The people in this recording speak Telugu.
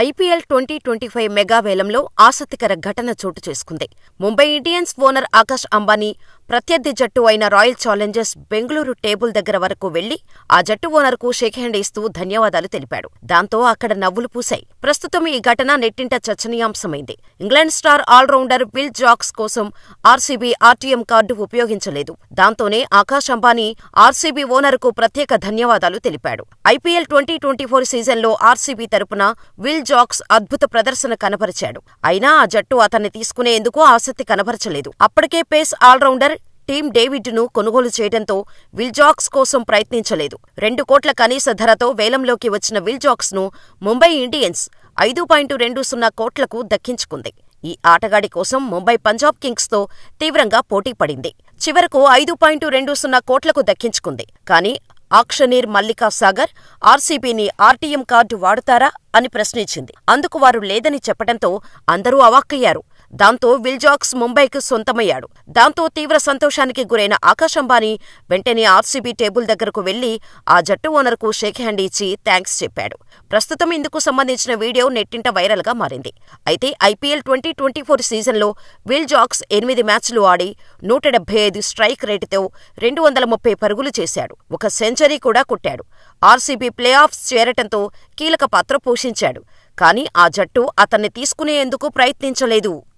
ఐపీఎల్ 2025 మెగా వేలంలో ఆసక్తికర ఘటన చోటు చేసుకుంది. ముంబై ఇండియన్స్ ఓనర్ ఆకాష్ అంబానీ ప్రత్యర్థి జట్టు అయిన రాయల్ ఛాలెంజర్స్ బెంగళూరు టేబుల్ దగ్గర వరకు వెళ్లి ఆ జట్టు ఓనర్కు షేక్ హ్యాండ్ ఇస్తూ ధన్యవాదాలు తెలిపాడు. దాంతో అక్కడ నవ్వులు పూశాయి. ప్రస్తుతం ఈ ఘటన నెట్టింట చర్చనీయాంశమైంది. England star allrounder Will Jacks కోసం ఆర్సీబీ ఆర్టీఎం కార్డు ఉపయోగించలేదు. దాంతోనే ఆకాష్ అంబానీ ఆర్సీబీ ఓనర్కు ప్రత్యేక ధన్యవాదాలు తెలిపాడు. ఐపీఎల్ 2024 సీజన్లో ఆర్సీబీ తరపున విల్ జాక్స్ అద్భుత ప్రదర్శన కనబరిచాడు. అయినా ఆ జట్టు అతన్ని తీసుకునేందుకు ఆసక్తి కనబరచలేదు. అప్పటికే పేస్ ఆల్రౌండర్ టీమ్ డేవిడ్ను కొనుగోలు చేయడంతో విల్ జాక్స్ కోసం ప్రయత్నించలేదు. 2 కోట్ల కనీస ధరతో వేలంలోకి వచ్చిన విల్ జాక్స్ను ముంబై ఇండియన్స్ 5.20 కోట్లకు దక్కించుకుంది. ఈ ఆటగాడి కోసం ముంబై పంజాబ్ కింగ్స్తో తీవ్రంగా పోటీ పడింది. చివరకు 5.20 కోట్లకు దక్కించుకుంది. కానీ auctioneer Mallika Sagar ఆర్సీబీని RTM card వాడుతారా అని ప్రశ్నించింది. అందుకు వారు లేదని చెప్పడంతో అందరూ అవాక్కయ్యారు. దాంతో విల్ జాక్స్ ముంబైకి సొంతమయ్యాడు. దాంతో తీవ్ర సంతోషానికి గురైన ఆకాష్ అంబానీ వెంటనే ఆర్సీబీ టేబుల్ దగ్గరకు వెళ్లి ఆ జట్టు ఓనర్కు షేక్ హ్యాండ్ ఇచ్చి థ్యాంక్స్ చెప్పాడు. ప్రస్తుతం ఇందుకు సంబంధించిన వీడియో నెట్టింట వైరల్గా మారింది. అయితే ఐపీఎల్ 2024 సీజన్లో విల్ జాక్స్ 8 మ్యాచ్లు ఆడి 175 స్ట్రైక్ రేటుతో 230 పరుగులు చేశాడు. ఒక సెంచరీ కూడా కొట్టాడు. ఆర్సీబీ ప్లే ఆఫ్స్ చేరటంతో కీలక పాత్ర పోషించాడు. కానీ ఆ జట్టు అతన్ని తీసుకునేందుకు ప్రయత్నించలేదు.